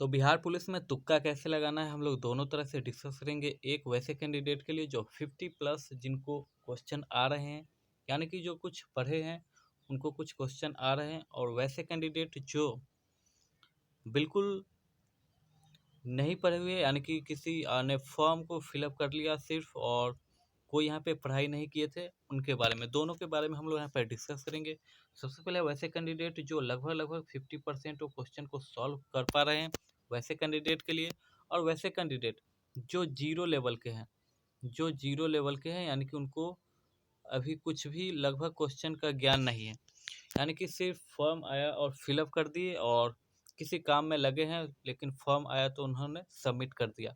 तो बिहार पुलिस में तुक्का कैसे लगाना है हम लोग दोनों तरह से डिस्कस करेंगे। एक वैसे कैंडिडेट के लिए जो 50+ जिनको क्वेश्चन आ रहे हैं, यानी कि जो कुछ पढ़े हैं उनको कुछ क्वेश्चन आ रहे हैं, और वैसे कैंडिडेट जो बिल्कुल नहीं पढ़े हुए, यानी कि किसी ने फॉर्म को फिलअप कर लिया सिर्फ और कोई यहाँ पे पढ़ाई नहीं किए थे, उनके बारे में, दोनों के बारे में हम लोग यहाँ पे डिस्कस करेंगे। सबसे पहले वैसे कैंडिडेट जो लगभग लगभग 50% क्वेश्चन को सॉल्व कर पा रहे हैं, वैसे कैंडिडेट के लिए। और वैसे कैंडिडेट जो जीरो लेवल के हैं, यानी कि उनको अभी कुछ भी लगभग क्वेश्चन का ज्ञान नहीं है, यानी कि सिर्फ फॉर्म आया और फिलअप कर दिए और किसी काम में लगे हैं, लेकिन फॉर्म आया तो उन्होंने सबमिट कर दिया।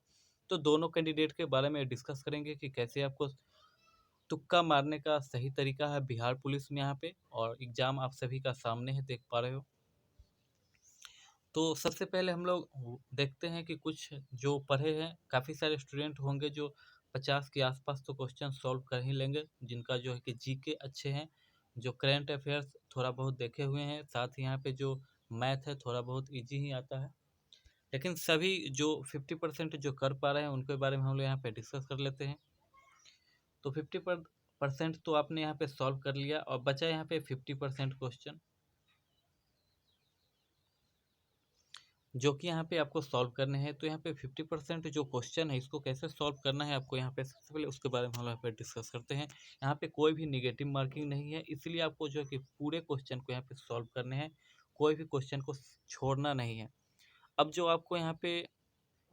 तो दोनों कैंडिडेट के बारे में डिस्कस करेंगे कि कैसे आपको तुक्का मारने का सही तरीका है बिहार पुलिस में यहाँ पे, और एग्ज़ाम आप सभी का सामने है, देख पा रहे हो। तो सबसे पहले हम लोग देखते हैं कि कुछ जो पढ़े हैं, काफ़ी सारे स्टूडेंट होंगे जो 50 के आसपास तो क्वेश्चन सॉल्व कर ही लेंगे, जिनका जो है कि जीके अच्छे हैं, जो करंट अफेयर्स थोड़ा बहुत देखे हुए हैं, साथ ही यहाँ पे जो मैथ है थोड़ा बहुत इजी ही आता है। लेकिन सभी जो 50% जो कर पा रहे हैं उनके बारे में हम लोग यहाँ पे डिस्कस कर लेते हैं। तो 50% तो आपने यहाँ पे सॉल्व कर लिया और बचा यहाँ पे 50% क्वेश्चन, जो कि यहाँ पे आपको सॉल्व करने हैं। तो यहाँ पे 50% जो क्वेश्चन है इसको कैसे सॉल्व करना है आपको यहाँ पे, सबसे पहले उसके बारे में हम यहाँ पे डिस्कस करते हैं। यहाँ पे कोई भी निगेटिव मार्किंग नहीं है, इसलिए आपको जो है कि पूरे क्वेश्चन को यहाँ पे सॉल्व करने हैं, कोई भी क्वेश्चन को छोड़ना नहीं है। अब जो आपको यहाँ पे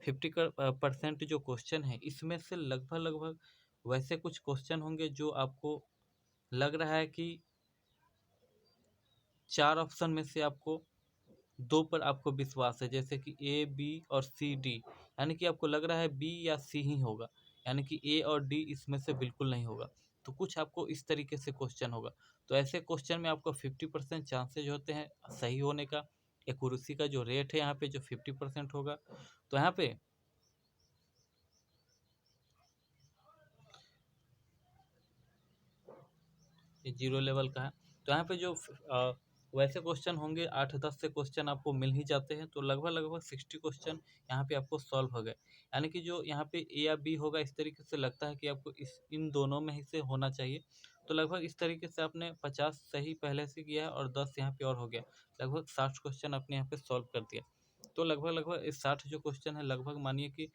50% जो क्वेश्चन है, इसमें से लगभग लगभग वैसे कुछ क्वेश्चन होंगे जो आपको लग रहा है कि 4 ऑप्शन में से आपको 2 पर आपको विश्वास है, जैसे कि ए, बी और सी, डी, यानी कि आपको लग रहा है बी या सी ही होगा, यानी कि ए और डी इसमें से बिल्कुल नहीं होगा। तो कुछ आपको इस तरीके से क्वेश्चन होगा। तो ऐसे क्वेश्चन में आपको 50% चांसेज होते हैं सही होने का। एक्यूरेसी का जो रेट है यहाँ पे जो 50% होगा, तो यहाँ पे ये जीरो लेवल का है। तो यहाँ पे जो वैसे क्वेश्चन होंगे 8-10 से क्वेश्चन आपको मिल ही जाते हैं, तो लगभग लगभग 60 क्वेश्चन यहाँ पे आपको सॉल्व हो गए। यानी कि जो यहाँ पे ए या बी होगा, इस तरीके से लगता है कि आपको इन दोनों में ही से होना चाहिए। तो लगभग इस तरीके से आपने 50 सही पहले से किया है और 10 यहाँ पे और हो गया, लगभग 60 क्वेश्चन आपने यहाँ पे सॉल्व कर दिया। तो लगभग लगभग इस 60 जो क्वेश्चन है, लगभग मानिए कि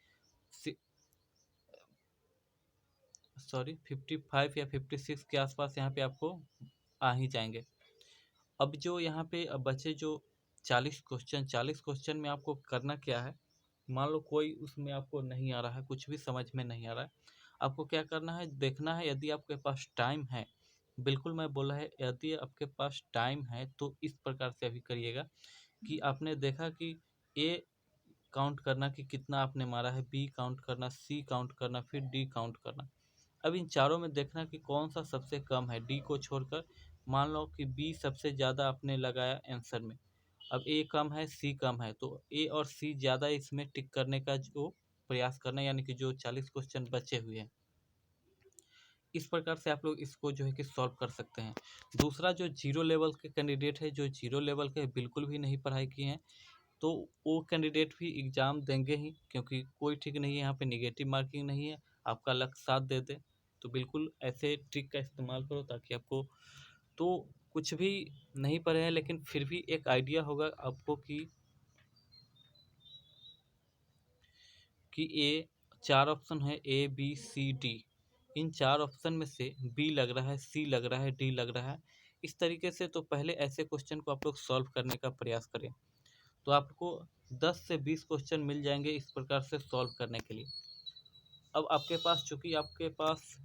55 या 56 के आसपास यहाँ पे आपको आ ही जाएंगे। अब जो यहाँ पे बचे जो 40 क्वेश्चन में आपको करना क्या है। मान लो कोई उसमें आपको नहीं आ रहा है, कुछ भी समझ में नहीं आ रहा है, आपको क्या करना है, देखना है यदि आपके पास टाइम है, बिल्कुल मैं बोला है यदि आपके पास टाइम है तो इस प्रकार से अभी करिएगा कि आपने देखा कि ए काउंट करना कि कितना आपने मारा है, बी काउंट करना, सी काउंट करना, फिर डी काउंट करना। अब इन चारों में देखना कि कौन सा सबसे कम है, डी को छोड़कर। मान लो कि बी सबसे ज़्यादा आपने लगाया आंसर में, अब ए कम है, सी कम है, तो ए और सी ज़्यादा इसमें टिक करने का जो प्रयास करना है, यानी कि जो 40 क्वेश्चन बचे हुए हैं, इस प्रकार से आप लोग इसको जो है कि सॉल्व कर सकते हैं। दूसरा जो जीरो लेवल के कैंडिडेट है, जो जीरो लेवल के बिल्कुल भी नहीं पढ़ाई किए हैं, तो वो कैंडिडेट भी एग्ज़ाम देंगे ही, क्योंकि कोई ठीक नहीं है यहाँ पे, निगेटिव मार्किंग नहीं है, आपका लक साथ दे दे। तो बिल्कुल ऐसे ट्रिक का इस्तेमाल करो ताकि आपको, तो कुछ भी नहीं पढ़े हैं लेकिन फिर भी एक आइडिया होगा आपको कि ए 4 ऑप्शन है, ए बी सी डी, इन 4 ऑप्शन में से बी लग रहा है, सी लग रहा है, डी लग रहा है, इस तरीके से। तो पहले ऐसे क्वेश्चन को आप लोग सॉल्व करने का प्रयास करें, तो आपको 10 से 20 क्वेश्चन मिल जाएंगे इस प्रकार से सॉल्व करने के लिए। अब आपके पास, चूंकि आपके पास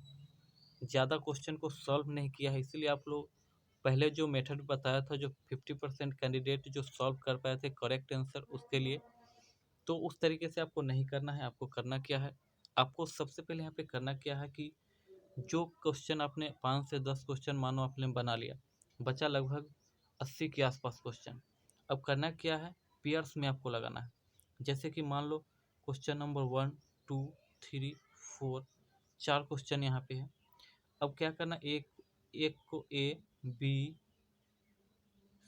ज़्यादा क्वेश्चन को सॉल्व नहीं किया है, इसीलिए आप लोग पहले जो मेथड बताया था, जो 50% कैंडिडेट जो सॉल्व कर पाए थे करेक्ट आंसर उसके लिए, तो उस तरीके से आपको नहीं करना है। आपको करना क्या है, आपको सबसे पहले यहाँ पे करना क्या है कि जो क्वेश्चन आपने 5 से 10 क्वेश्चन मानो आपने बना लिया, बचा लगभग 80 के आसपास क्वेश्चन। अब करना क्या है, पेयर्स में आपको लगाना है। जैसे कि मान लो क्वेश्चन नंबर 1, 2, 3, 4, 4 क्वेश्चन यहाँ पे है। अब क्या करना, एक एक को ए, बी,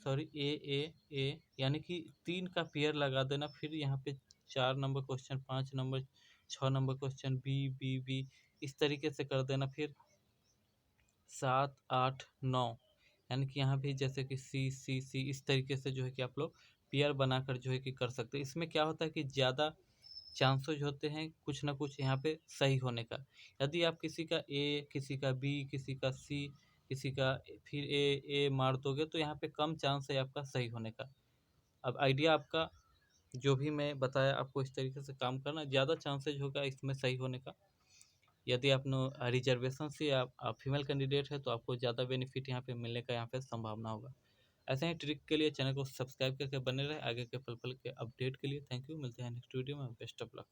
सॉरी ए ए ए, यानी कि 3 का पेयर लगा देना। फिर यहाँ पे 4 नंबर क्वेश्चन, 5 नंबर, 6 नंबर क्वेश्चन, बी बी बी, इस तरीके से कर देना। फिर 7 8 9, यानी कि यहाँ भी जैसे कि सी सी सी, इस तरीके से जो है कि आप लोग पेयर बनाकर जो है कि कर सकते हैं। इसमें क्या होता है कि ज़्यादा चांसेज होते हैं कुछ ना कुछ यहाँ पे सही होने का। यदि आप किसी का ए, किसी का बी, किसी का सी, किसी का फिर ए मार दोगे तो यहाँ पे कम चांस है आपका सही होने का। अब आइडिया आपका जो भी मैं बताया आपको इस तरीके से काम करना, ज़्यादा चांसेज होगा इसमें सही होने का। यदि आप रिजर्वेशन से आप फीमेल कैंडिडेट है तो आपको ज़्यादा बेनिफिट यहाँ पे मिलने का यहाँ पे संभावना होगा। ऐसे ही ट्रिक के लिए चैनल को सब्सक्राइब करके बने रहे आगे के पल पल के अपडेट के लिए। थैंक यू, मिलते हैं नेक्स्ट वीडियो में। Best of luck.